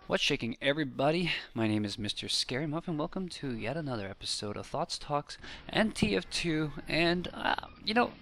What's shaking, everybody? My name is MrScaryMuffin. Welcome to yet another episode of Thoughts, Talks, and TF2. And,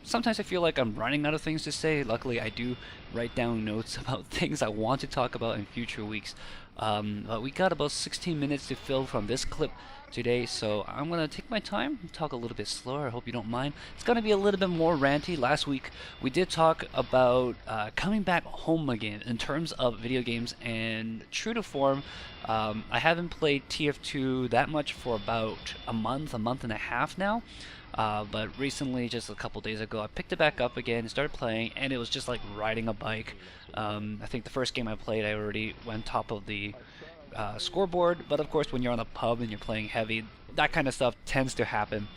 sometimes I feel like I'm running out of things to say. Luckily, I do write down notes about things I want to talk about in future weeks. But we got about 16 minutes to fill from this clip today, so I'm going to take my time, talk a little bit slower. I hope you don't mind. It's going to be a little bit more ranty. Last week, we did talk about coming back home again in terms of video games, and true to form, I haven't played TF2 that much for about a month and a half now. But recently, just a couple days ago, I picked it back up again, started playing, and it was just like riding a bike. I think the first game I played, I already went top of the scoreboard, but of course, when you're on a pub and you're playing heavy, that kind of stuff tends to happen.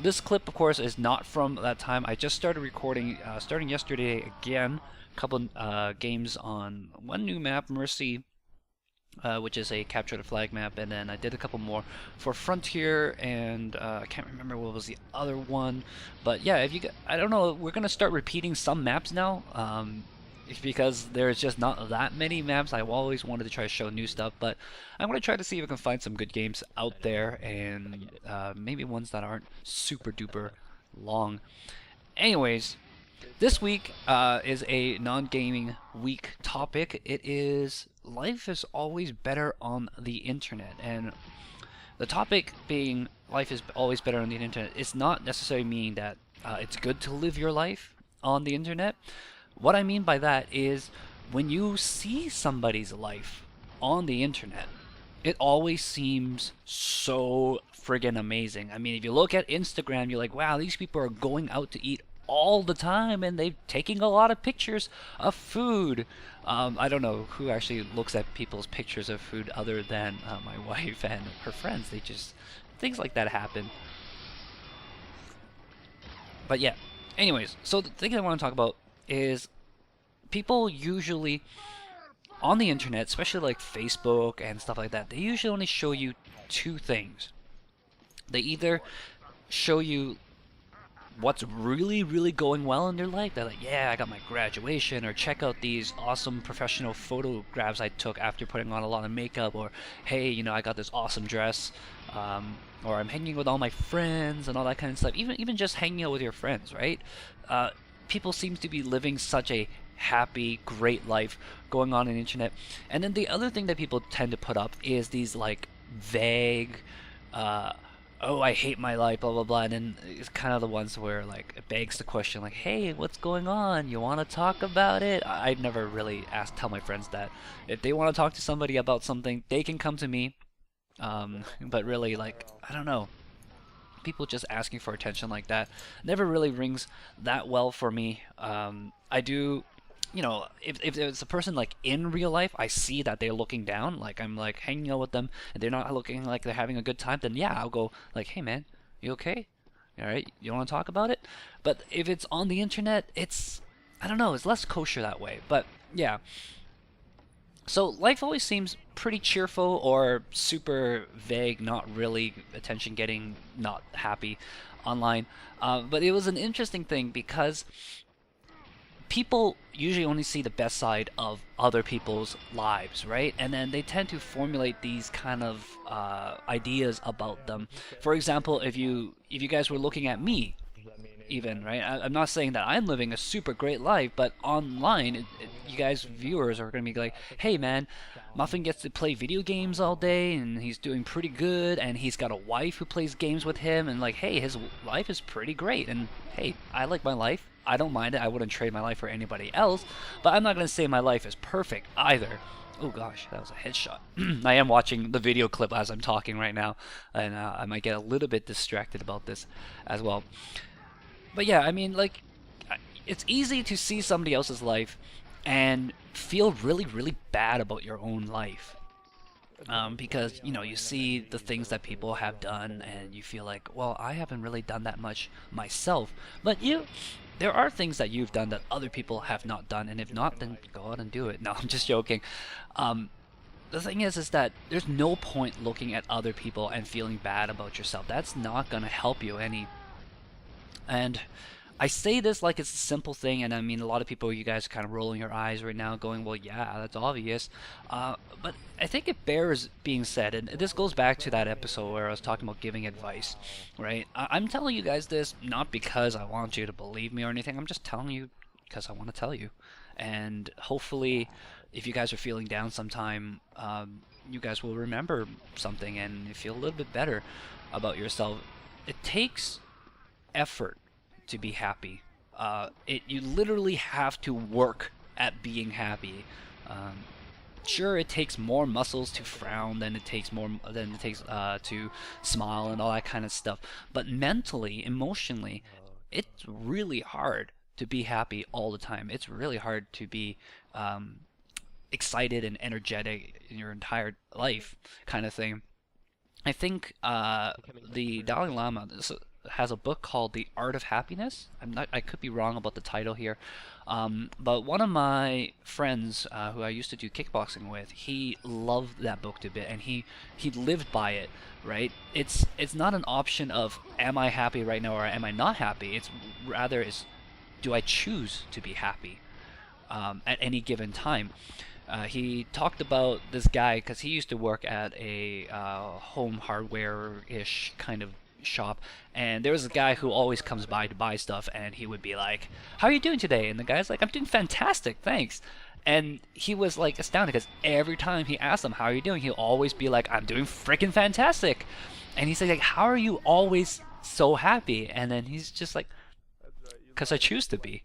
This clip, of course, is not from that time. I just started recording, starting yesterday again, a couple games on one new map, Mercy, which is a capture the flag map, and then I did a couple more for Frontier, and I can't remember what was the other one, but yeah, I don't know, we're gonna start repeating some maps now. It's because there's just not that many maps. I've always wanted to try to show new stuff, but I'm going to try to see if I can find some good games out there, and maybe ones that aren't super duper long. Anyways, this week is a non-gaming week topic. It is life is always better on the internet, and the topic being life is always better on the internet is not necessarily meaning that it's good to live your life on the internet. What I mean by that is when you see somebody's life on the internet, it always seems so friggin' amazing. I mean, if you look at Instagram, you're like, wow, these people are going out to eat all the time and they're taking a lot of pictures of food. I don't know who actually looks at people's pictures of food other than my wife and her friends. They just, things like that happen. But yeah, anyways, so the thing I want to talk about is people usually on the internet, especially like Facebook and stuff like that, they usually only show you two things. They either show you what's really going well in their life. They're like, yeah, I got my graduation, or check out these awesome professional photographs I took after putting on a lot of makeup, or hey, I got this awesome dress, or I'm hanging with all my friends and all that kind of stuff. Even just hanging out with your friends, right? People seem to be living such a happy, great life going on the internet. And then the other thing that people tend to put up is these like vague, oh, I hate my life, blah blah blah. And then it's kind of the ones where like it begs the question, like, hey, what's going on? You want to talk about it? I'd never really tell my friends that. If they want to talk to somebody about something, they can come to me. But really, like, I don't know, people just asking for attention like that never really rings that well for me. I do, if it's a person like in real life, I see that they're looking down, like I'm like hanging out with them and they're not looking like they're having a good time, then yeah, I'll go like, hey man, you okay? All right, you want to talk about it? But if it's on the internet, I don't know, it's less kosher that way. But yeah, so life always seems pretty cheerful or super vague, not really attention getting, not happy online. But it was an interesting thing because people usually only see the best side of other people's lives, right? And then they tend to formulate these kind of ideas about them. For example, if you guys were looking at me, even, right? I'm not saying that I'm living a super great life, but online, you guys viewers are going to be like, hey man, Muffin gets to play video games all day and he's doing pretty good, and he's got a wife who plays games with him, and like, hey, his life is pretty great, and hey, I like my life. I don't mind it. I wouldn't trade my life for anybody else, but I'm not going to say my life is perfect either. Oh gosh, that was a headshot. I am watching the video clip as I'm talking right now, and I might get a little bit distracted about this as well. But yeah, I mean, like, it's easy to see somebody else's life and feel really bad about your own life. Because, you see the things that people have done and you feel like, well, I haven't really done that much myself. But there are things that you've done that other people have not done, and if not, then go out and do it. No, I'm just joking. The thing is that there's no point looking at other people and feeling bad about yourself. That's not gonna help you any. And I say this like it's a simple thing, and I mean, a lot of people, you guys are kind of rolling your eyes right now, going, well, yeah, that's obvious. But I think it bears being said, and this goes back to that episode where I was talking about giving advice, right? I'm telling you guys this not because I want you to believe me or anything, I'm just telling you because I want to tell you. And hopefully, if you guys are feeling down sometime, you guys will remember something and you feel a little bit better about yourself. It takes effort to be happy. You literally have to work at being happy. Um, sure, it takes more muscles to frown than it takes to smile and all that kind of stuff. But mentally, emotionally, it's really hard to be happy all the time. It's really hard to be um, excited and energetic in your entire life, kind of thing. I think the Dalai Lama has a book called The Art of Happiness. I could be wrong about the title here, but one of my friends who I used to do kickboxing with, he loved that book to bit, and he lived by it. Right? It's not an option of am I happy right now or am I not happy. It's rather is do I choose to be happy at any given time. He talked about this guy because he used to work at a home hardware-ish kind of shop, and there was a guy who always comes by to buy stuff, and he would be like, "How are you doing today?" And the guy's like, "I'm doing fantastic, thanks." And he was like astounded because every time he asked him, "How are you doing?" he'll always be like, "I'm doing freaking fantastic." And he's like, "How are you always so happy?" And then he's just like, "Because I choose to be."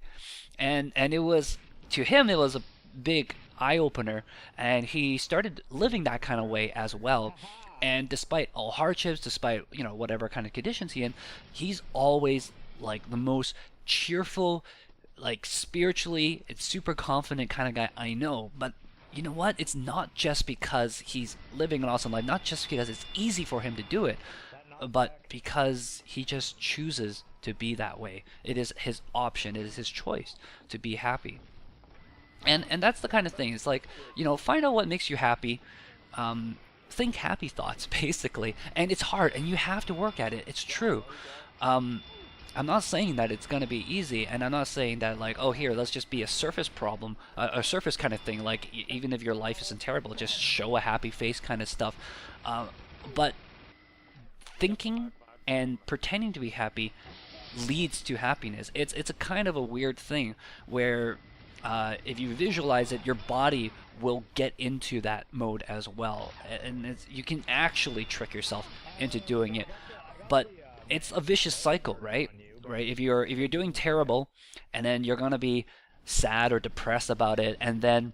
And it was, to him, it was a big eye opener, and he started living that kind of way as well. And despite all hardships, despite whatever kind of conditions he's always like the most cheerful, like spiritually and super confident kind of guy I know. But you know what? It's not just because he's living an awesome life, not just because it's easy for him to do it, but because he just chooses to be that way. It is his option, it is his choice to be happy. And that's the kind of thing. It's like, find out what makes you happy. Think happy thoughts, basically. And it's hard, and you have to work at it. It's true. Um, I'm not saying that it's gonna be easy, and I'm not saying that like, oh, here, let's just be a surface problem, a surface kind of thing. Like, even if your life isn't terrible, just show a happy face, kind of stuff. But thinking and pretending to be happy leads to happiness. It's a kind of a weird thing where if you visualize it, your body will get into that mode as well, and you can actually trick yourself into doing it. But it's a vicious cycle, right? Right? If you're doing terrible, and then you're gonna be sad or depressed about it, and then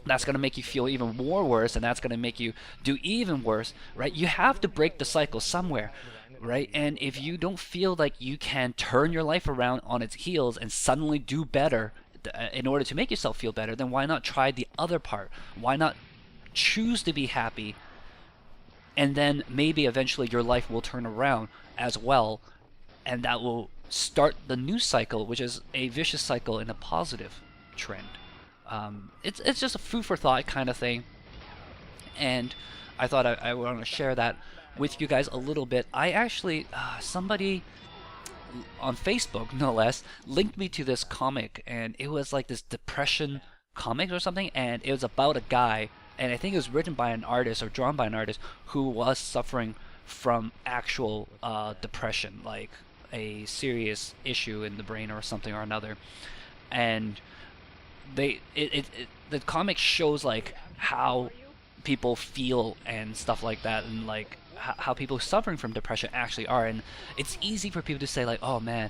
that's going to make you feel even more worse, and that's going to make you do even worse, right? You have to break the cycle somewhere, right? And if you don't feel like you can turn your life around on its heels and suddenly do better in order to make yourself feel better, then why not try the other part? Why not choose to be happy, and then maybe eventually your life will turn around as well, and that will start the new cycle, which is a vicious cycle in a positive trend. It's just a food for thought kind of thing, and I thought I want to share that with you guys a little bit. I actually somebody on Facebook, no less, linked me to this comic, and it was like this depression comic or something, and it was about a guy, and I think it was written by an artist or drawn by an artist who was suffering from actual depression, like a serious issue in the brain or something or another, and the comic shows like how people feel and stuff like that, and like how people suffering from depression actually are. And it's easy for people to say like, oh man,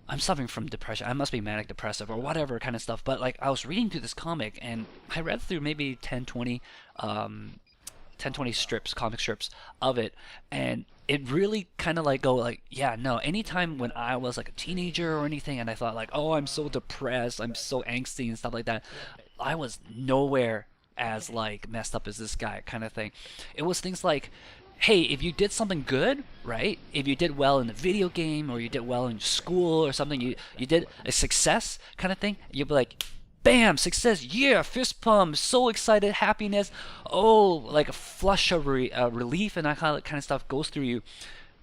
I'm suffering from depression, I must be manic depressive or whatever kind of stuff. But like, I was reading through this comic, and I read through maybe 10 20 strips, comic strips of it, and it really kind of like go like, yeah, no, anytime when I was like a teenager or anything, and I thought like, oh, I'm so depressed, I'm so angsty and stuff like that, I was nowhere as like messed up as this guy kind of thing. It was things like, hey, if you did something good, right? If you did well in the video game, or you did well in school or something, you did a success kind of thing, you'd be like, bam, success, yeah, fist pump, so excited, happiness, oh, like a flush of relief and that kind of stuff goes through you.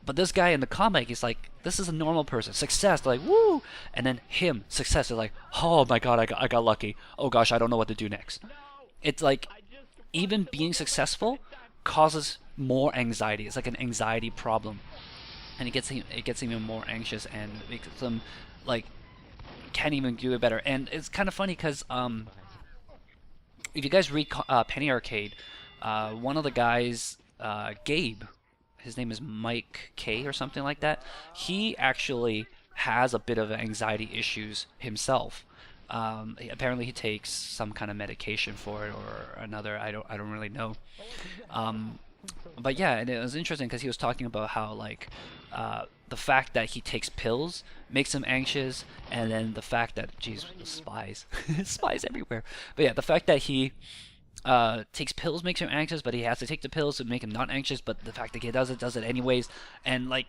But this guy in the comic is like, this is a normal person. Success, they're like, woo! And then him, success, they're like, oh my god, I got lucky. Oh gosh, I don't know what to do next. It's like, even being successful causes more anxiety. It's like an anxiety problem. And it gets even more anxious and makes them, like, can't even do it better. And it's kind of funny because, if you guys read Penny Arcade, one of the guys, Gabe, his name is Mike K or something like that. He actually has a bit of anxiety issues himself. Apparently, he takes some kind of medication for it or another. I don't really know. But yeah, and it was interesting because he was talking about how like the fact that he takes pills makes him anxious, and then the fact that, geez, spies, spies everywhere. But yeah, the fact that he takes pills makes him anxious, but he has to take the pills to make him not anxious. But the fact that he does it anyways, and like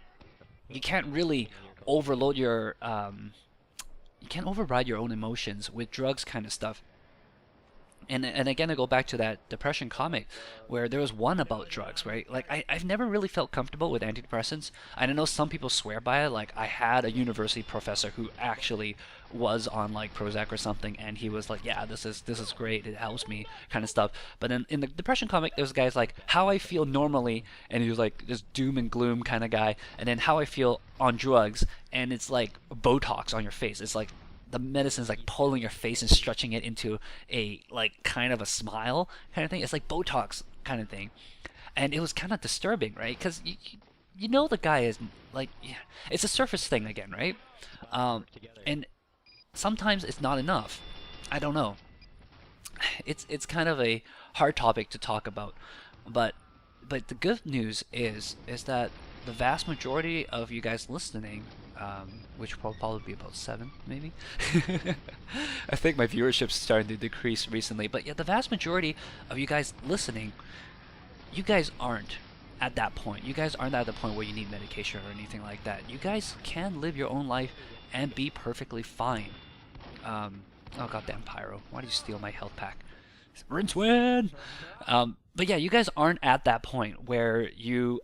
you can't really overload your you can't override your own emotions with drugs kind of stuff. And again, I go back to that depression comic where there was one about drugs, right? Like, I've never really felt comfortable with antidepressants. I know some people swear by it. Like, I had a university professor who actually was on, like, Prozac or something, and he was like, yeah, this is great, it helps me, kind of stuff. But then in the depression comic, there's guys like, how I feel normally, and he was like this doom and gloom kind of guy, and then how I feel on drugs, and it's like Botox on your face. It's like, the medicine's like pulling your face and stretching it into a like kind of a smile kind of thing. It's like Botox kind of thing, and it was kind of disturbing, right? Because you know the guy is like, yeah, it's a surface thing again, right? And sometimes it's not enough. I don't know. It's kind of a hard topic to talk about, but the good news is that the vast majority of you guys listening, which will probably be about 7, maybe. I think my viewership's starting to decrease recently, but yeah, the vast majority of you guys listening, you guys aren't at that point. You guys aren't at the point where you need medication or anything like that. You guys can live your own life and be perfectly fine. Oh goddamn Pyro! Why do you steal my health pack? Rinse win. But yeah, you guys aren't at that point where you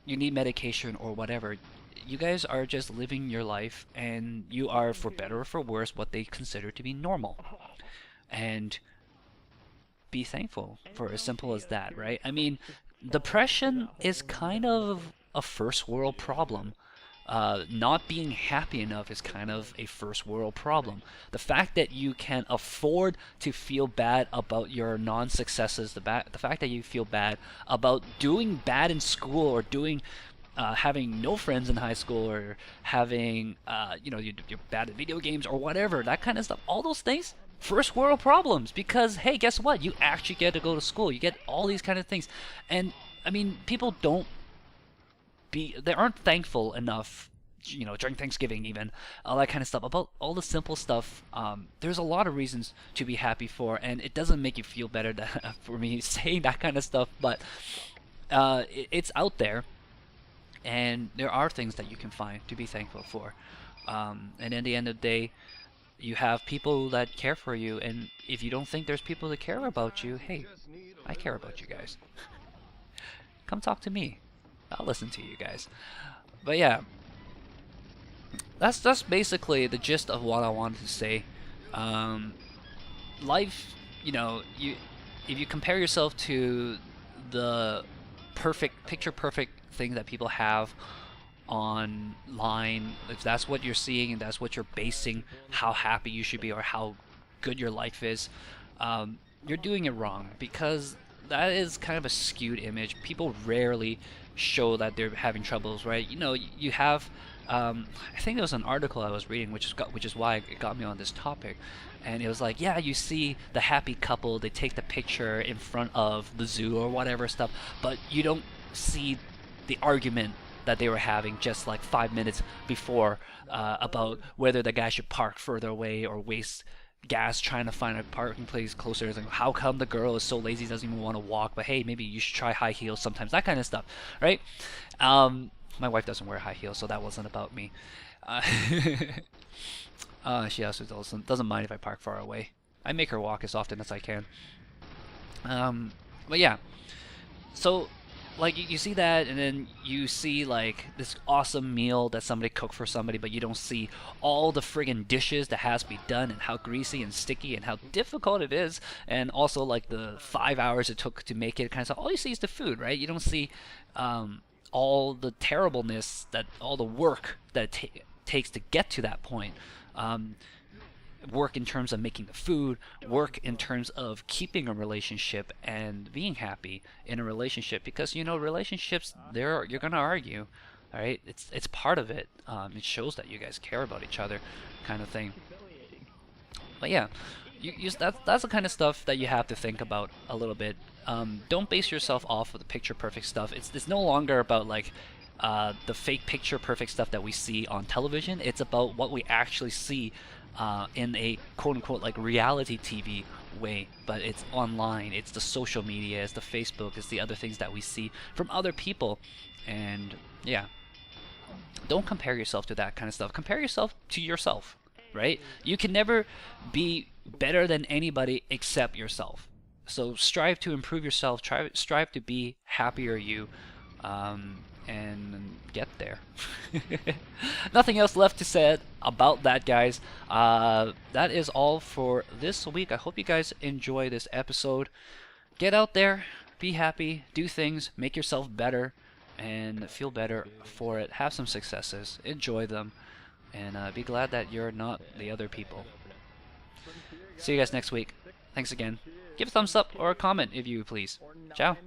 need medication or whatever. You guys are just living your life, and you are, for better or for worse, what they consider to be normal. And be thankful for as simple as that, right? I mean, depression is kind of a first world problem. Not being happy enough is kind of a first world problem. The fact that you can afford to feel bad about your non-successes, the fact that you feel bad about doing bad in school or having no friends in high school or having, you're bad at video games or whatever, that kind of stuff, all those things, first world problems. Because, hey, guess what? You actually get to go to school. You get all these kind of things. And, I mean, people they aren't thankful enough, during Thanksgiving even, all that kind of stuff, about all the simple stuff. There's a lot of reasons to be happy for, and it doesn't make you feel better for me saying that kind of stuff, but it's out there, and there are things that you can find to be thankful for. And at the end of the day, you have people that care for you, and if you don't think there's people that care about you, hey, I care about you guys. Come talk to me. I'll listen to you guys. But yeah, that's basically the gist of what I wanted to say. Life, if you compare yourself to the picture perfect thing that people have online, if that's what you're seeing and that's what you're basing how happy you should be or how good your life is, you're doing it wrong, because that is kind of a skewed image. People rarely show that they're having troubles, right? You have, I think there was an article I was reading, which is why it got me on this topic, and it was like, yeah, you see the happy couple, they take the picture in front of the zoo or whatever stuff, but you don't see the argument that they were having just like 5 minutes before, about whether the guy should park further away or waste gas trying to find a parking place closer. Like, how come the girl is so lazy, doesn't even want to walk, but hey, maybe you should try high heels sometimes, that kind of stuff, right? My wife doesn't wear high heels, so that wasn't about me. She also doesn't mind if I park far away. I make her walk as often as I can. But yeah, so like you see that, and then you see like this awesome meal that somebody cooked for somebody, but you don't see all the friggin' dishes that has to be done, and how greasy and sticky and how difficult it is, and also like the 5 hours it took to make it, kind of stuff. All you see is the food, right? You don't see all the terribleness, that all the work that takes to get to that point. Um, Work in terms of making the food, work in terms of keeping a relationship and being happy in a relationship, because relationships, you're gonna argue, all right? It's part of it. It shows that you guys care about each other, kind of thing. But yeah, that's the kind of stuff that you have to think about a little bit. Don't base yourself off of the picture perfect stuff. It's no longer about like the fake picture perfect stuff that we see on television. It's about what we actually see in a quote unquote like reality TV way, but it's online. It's the social media, it's the Facebook, it's the other things that we see from other people. And yeah, don't compare yourself to that kind of stuff. Compare yourself to yourself, right? You can never be better than anybody except yourself. So strive to improve yourself. Strive to be happier you, and get there. Nothing else left to say about that, guys. That is all for this week. I hope you guys enjoy this episode. Get out there, be happy, do things, make yourself better, and feel better for it. Have some successes, enjoy them, and be glad that you're not the other people. See you guys next week. Thanks again. Give a thumbs up or a comment if you please. Ciao.